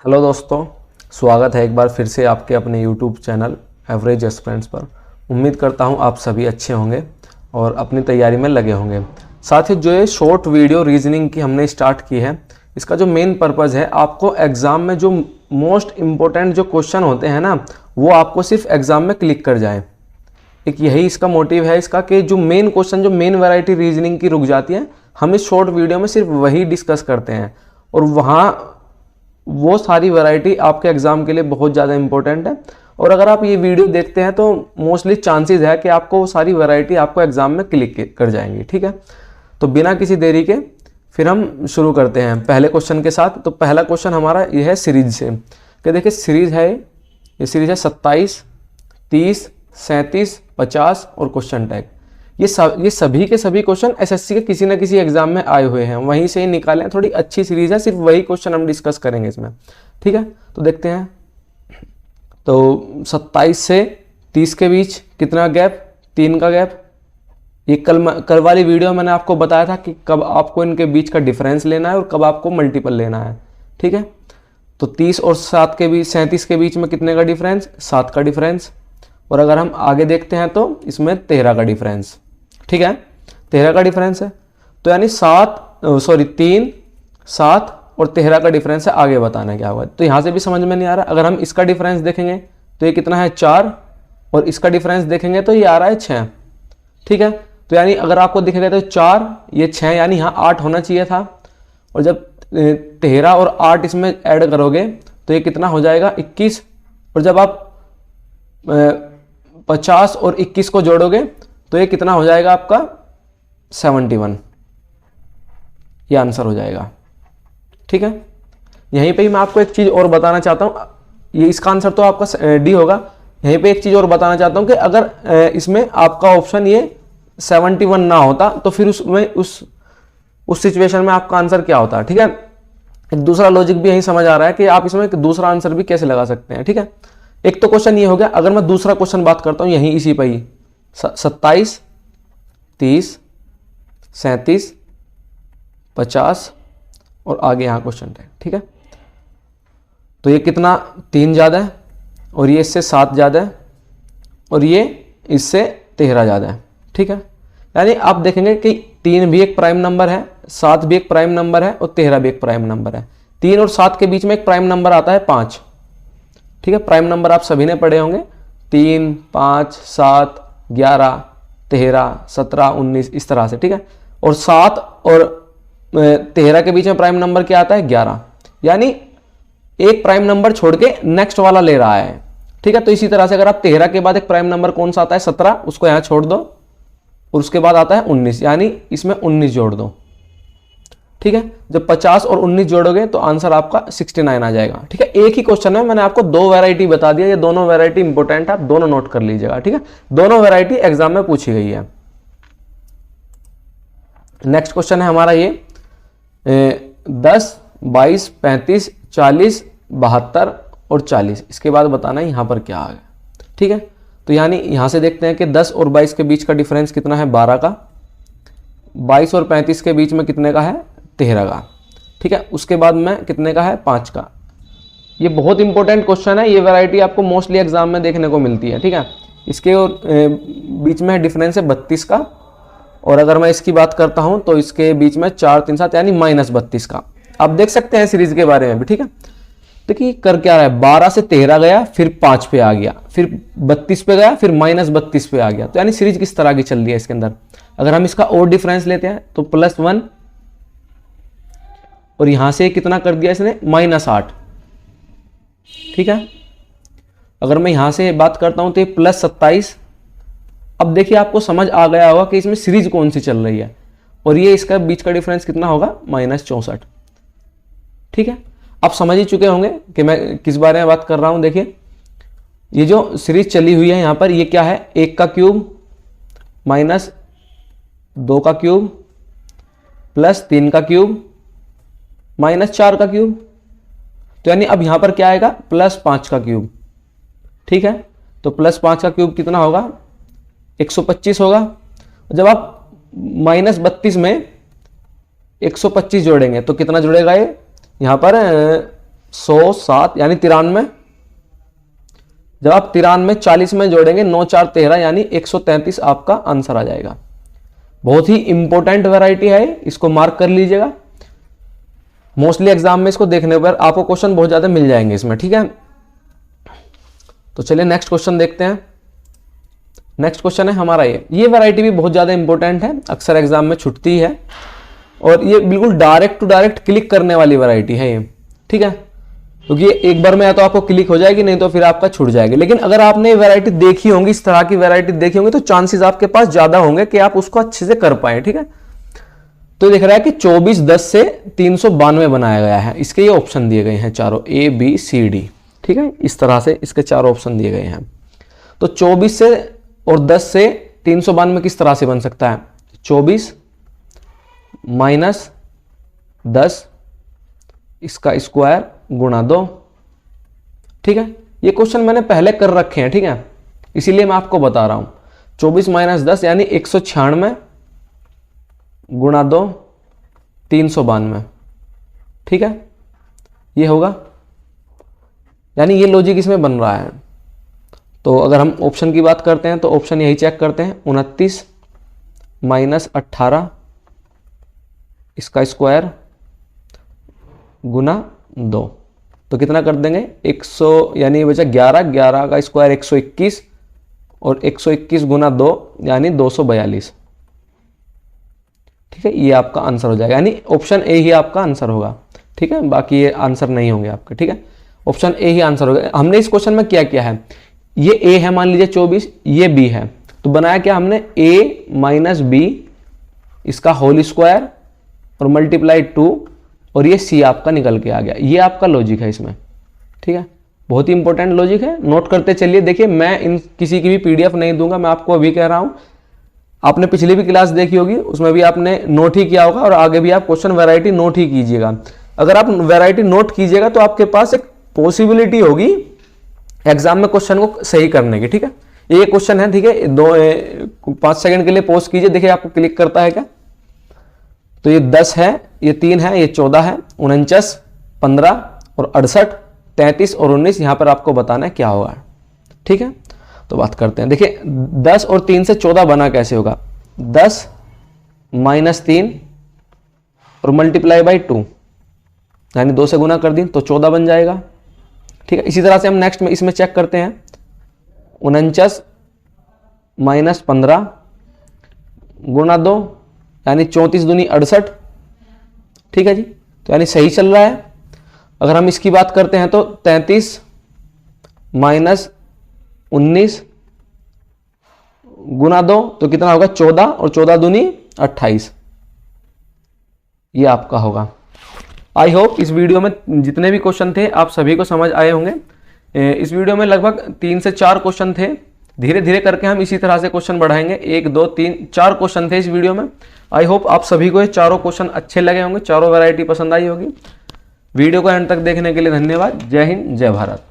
Hello दोस्तों, स्वागत है एक बार फिर से आपके अपने यूट्यूब चैनल एवरेज एस्पिरेंट्स पर। उम्मीद करता हूं आप सभी अच्छे होंगे और अपनी तैयारी में लगे होंगे। साथ ही जो ये शॉर्ट वीडियो रीजनिंग की हमने स्टार्ट की है, इसका जो मेन पर्पज़ है आपको एग्ज़ाम में जो मोस्ट इम्पोर्टेंट जो क्वेश्चन होते हैं ना, वो आपको सिर्फ एग्ज़ाम में क्लिक कर जाए। एक यही इसका मोटिव है इसका कि जो मेन क्वेश्चन, जो मेन वैरायटी रीजनिंग की रुक जाती है, हम इस शॉर्ट वीडियो में सिर्फ वही डिस्कस करते हैं और वहाँ वो सारी वैरायटी आपके एग्ज़ाम के लिए बहुत ज़्यादा इंपॉर्टेंट है। और अगर आप ये वीडियो देखते हैं तो मोस्टली चांसेस है कि आपको वो सारी वैरायटी आपको एग्ज़ाम में क्लिक कर जाएंगी। ठीक है, तो बिना किसी देरी के फिर हम शुरू करते हैं पहले क्वेश्चन के साथ। तो पहला क्वेश्चन हमारा ये है सीरीज से, कि देखिए सीरीज है, ये सीरीज है 27, 30, 37, 50 और क्वेश्चन टैग। ये सभी के सभी क्वेश्चन एसएससी के किसी न किसी एग्जाम में आए हुए हैं, वहीं से ही निकाले हैं। थोड़ी अच्छी सीरीज है, सिर्फ वही क्वेश्चन हम डिस्कस करेंगे इसमें। ठीक है, तो देखते हैं। तो 27 से 30 के बीच कितना गैप? 3 का गैप। ये कल वाली वीडियो मैंने आपको बताया था कि कब आपको इनके बीच का डिफरेंस लेना है और कब आपको मल्टीपल लेना है। ठीक है, तो 30 और 7 के बीच, 37 के बीच में कितने का डिफरेंस? 7 का डिफरेंस। और अगर हम आगे देखते हैं तो इसमें 13 का डिफरेंस। ठीक है, 13 का डिफरेंस है, तो यानी 3, 7 और 13 का डिफरेंस है। आगे बताना क्या होगा, तो यहाँ से भी समझ में नहीं आ रहा। अगर हम इसका डिफरेंस देखेंगे तो ये कितना है? 4, और इसका डिफरेंस देखेंगे तो ये आ रहा है 6। ठीक है, तो यानी अगर आपको दिखेगा तो 4, ये 6, यानी यहाँ 8 होना चाहिए था। और जब 13 और 8 इसमें ऐड करोगे तो ये कितना हो जाएगा? 21। और जब आप 50 और 21 को जोड़ोगे तो ये कितना हो जाएगा आपका? 71। ये आंसर हो जाएगा। ठीक है, यहीं पे ही मैं आपको एक चीज़ और बताना चाहता हूँ। ये इसका आंसर तो आपका डी होगा। यहीं पे एक चीज़ और बताना चाहता हूँ कि अगर इसमें आपका ऑप्शन ये 71 ना होता तो फिर उसमें उस सिचुएशन में आपका आंसर क्या होता? ठीक है, एक दूसरा लॉजिक भी यही समझ आ रहा है कि आप इसमें एक दूसरा आंसर भी कैसे लगा सकते हैं। ठीक है, एक तो क्वेश्चन ये हो गया। अगर मैं दूसरा क्वेश्चन बात करता हूँ यहीं इसी पर ही, 27, 30, 37, 50 और आगे यहाँ क्वेश्चन टैग। ठीक है, तो ये कितना? 3 ज़्यादा है, और ये इससे 7 ज़्यादा है, और ये इससे 13 ज़्यादा है। ठीक है, यानी आप देखेंगे कि 3 भी एक प्राइम नंबर है, 7 भी एक प्राइम नंबर है और 13 भी एक प्राइम नंबर है। 3 और 7 के बीच में एक प्राइम नंबर आता है 5। ठीक है, प्राइम नंबर आप सभी ने पढ़े होंगे, 3, 5, 7, 11, 13, 17, 19, इस तरह से। ठीक है, और 7 और 13 के बीच में प्राइम नंबर क्या आता है? 11। यानी एक प्राइम नंबर छोड़ के नेक्स्ट वाला ले रहा है। ठीक है, तो इसी तरह से अगर आप 13 के बाद एक प्राइम नंबर कौन सा आता है? 17, उसको यहां छोड़ दो, और उसके बाद आता है 19, यानी इसमें 19 जोड़ दो। ठीक है, जब 50 और 19 जोड़ोगे तो आंसर आपका 69 आ जाएगा। ठीक है, एक ही क्वेश्चन है, मैंने आपको 2 वैरायटी बता दिया। ये दोनों वैरायटी इंपॉर्टेंट है, आप दोनों नोट कर लीजिएगा। ठीक है, दोनों वैरायटी एग्जाम में पूछी गई है। नेक्स्ट क्वेश्चन है हमारा ये 10, 22, 35, 40, 72 और 40। इसके बाद बताना है यहाँ पर क्या आ गया। ठीक है, तो यानी यहाँ से देखते हैं कि 10 और 22 के बीच का डिफरेंस कितना है? 12 का। 22 और 35 के बीच में कितने का है? 13 का। ठीक है, उसके बाद में कितने का है? 5 का। ये बहुत इंपॉर्टेंट क्वेश्चन है। ये वैरायटी आपको मोस्टली एग्जाम में देखने को मिलती है। ठीक है, इसके बीच में डिफरेंस है 32 का, और अगर मैं इसकी बात करता हूं तो इसके बीच में 4, 3, 7 यानी -32 का। आप देख सकते हैं सीरीज के बारे में भी। ठीक है, देखिए कर क्या रहा है? 12 से 13 गया, फिर 5 पे आ गया, फिर 32 पे गया, फिर -32 पे आ गया। तो यानी सीरीज किस तरह की चल रही है इसके अंदर। अगर हम इसका और डिफरेंस लेते हैं तो +1, और यहां से कितना कर दिया इसने? -8। ठीक है, अगर मैं यहां से बात करता हूं तो ये +27। अब देखिए आपको समझ आ गया होगा कि इसमें सीरीज कौन सी चल रही है, और ये इसका बीच का डिफरेंस कितना होगा? -64। ठीक है, आप समझ ही चुके होंगे कि मैं किस बारे में बात कर रहा हूं। देखिए ये जो सीरीज चली हुई है यहां पर, ये क्या है? 1 का क्यूब -2 का क्यूब +3 का क्यूब -4 का क्यूब। तो यानी अब यहां पर क्या आएगा? +5 का क्यूब। ठीक है, तो +5 का क्यूब कितना होगा? 125 होगा। जब आप -32 में 125 जोड़ेंगे तो कितना जुड़ेगा? ये यहां पर 100 7 यानी 93। जब आप 93 40 में जोड़ेंगे 9 4 13 यानी 133 आपका आंसर आ जाएगा। बहुत ही इंपॉर्टेंट वैरायटी है, इसको मार्क कर लीजिएगा। मोस्टली एग्जाम में इसको देखने पर आपको क्वेश्चन बहुत ज्यादा मिल जाएंगे इसमें, ठीक है। तो चलिए नेक्स्ट क्वेश्चन देखते हैं। नेक्स्ट क्वेश्चन है हमारा ये वैरायटी भी बहुत ज्यादा इंपॉर्टेंट है, अक्सर एग्जाम में छुटती है और ये बिल्कुल डायरेक्ट टू डायरेक्ट क्लिक करने वाली वैरायटी है ये, ठीक है। क्योंकि एक बार में या तो आपको क्लिक हो जाएगी, नहीं तो फिर आपका छूट जाएगी। लेकिन अगर आपने वैरायटी देखी होंगी, इस तरह की वैरायटी देखी होंगी, तो चांसेस आपके पास ज्यादा होंगे कि आप उसको अच्छे से कर पाए, ठीक है। तो दिख रहा है कि 24 10 से 392 बनाया गया है। इसके ये ऑप्शन दिए गए हैं चारों, A B C D, ठीक है। इस तरह से इसके चारों ऑप्शन दिए गए हैं। तो 24 से और 10 से 392 किस तरह से बन सकता है? 24 माइनस 10 इसका स्क्वायर गुणा 2, ठीक है। ये क्वेश्चन मैंने पहले कर रखे हैं, ठीक है, इसीलिए मैं आपको बता रहा हूं। 24 माइनस 10 यानी 196 गुणा 2 392, ठीक है। ये होगा, यानी ये लॉजिक इसमें बन रहा है। तो अगर हम ऑप्शन की बात करते हैं तो ऑप्शन यही चेक करते हैं, 29 माइनस 18 इसका स्क्वायर गुना 2, तो कितना कर देंगे 100, यानी बचा 11, 11 का स्क्वायर 121 और 121 गुना 2 यानी 242, ठीक है। ये आपका आंसर हो जाएगा, यानी ऑप्शन ए ही आपका आंसर होगा, ठीक है। बाकी ये आंसर नहीं होंगे आपके, ठीक है। ऑप्शन ए ही आंसर होगा। हमने इस क्वेश्चन में क्या किया है, ये ए है मान लीजिए 24, ये बी है, तो बनाया क्या हमने ए माइनस बी इसका होल स्क्वायर और मल्टीप्लाई 2 और ये सी आपका निकल के आ गया। ये आपका लॉजिक है इसमें, ठीक है। बहुत ही इंपॉर्टेंट लॉजिक है, नोट करते चलिए। देखिए मैं इन किसी की भी पीडीएफ नहीं दूंगा, मैं आपको अभी कह रहा हूं। आपने पिछली भी क्लास देखी होगी, उसमें भी आपने नोट ही किया होगा और आगे भी आप क्वेश्चन वैरायटी नोट ही कीजिएगा। अगर आप वैरायटी नोट कीजिएगा तो आपके पास एक पॉसिबिलिटी होगी एग्जाम में क्वेश्चन को सही करने की, ठीक है। ये क्वेश्चन है, ठीक है। 5 सेकंड के लिए पॉज कीजिए, देखिए आपको क्लिक करता है क्या। तो ये 10 है, ये 3 है, ये 14 है, 49 15 और 68 33 और 19, यहां पर आपको बताना है क्या होगा, ठीक है। तो बात करते हैं। देखिए 10 और 3 से 14 बना कैसे होगा, 10 माइनस 3 और मल्टीप्लाई बाई 2 यानी 2 से गुना कर दी तो 14 बन जाएगा, ठीक है। इसी तरह से हम नेक्स्ट में इसमें चेक करते हैं, 49 माइनस 15 गुणा 2 यानी 34 दूनी 68, ठीक है जी। तो यानी सही चल रहा है। अगर हम इसकी बात करते हैं तो 33 माइनस 19 गुना 2 तो कितना होगा 14 और 14 दूनी 28, ये आपका होगा। आई होप इस वीडियो में जितने भी क्वेश्चन थे आप सभी को समझ आए होंगे। इस वीडियो में लगभग 3 से 4 क्वेश्चन थे। धीरे धीरे करके हम इसी तरह से क्वेश्चन बढ़ाएंगे। 1 2 3 4 क्वेश्चन थे इस वीडियो में। आई होप आप सभी को ये चारों क्वेश्चन अच्छे लगे होंगे, चारों वैरायटी पसंद आई होगी। वीडियो को एंड तक देखने के लिए धन्यवाद। जय हिंद, जय भारत।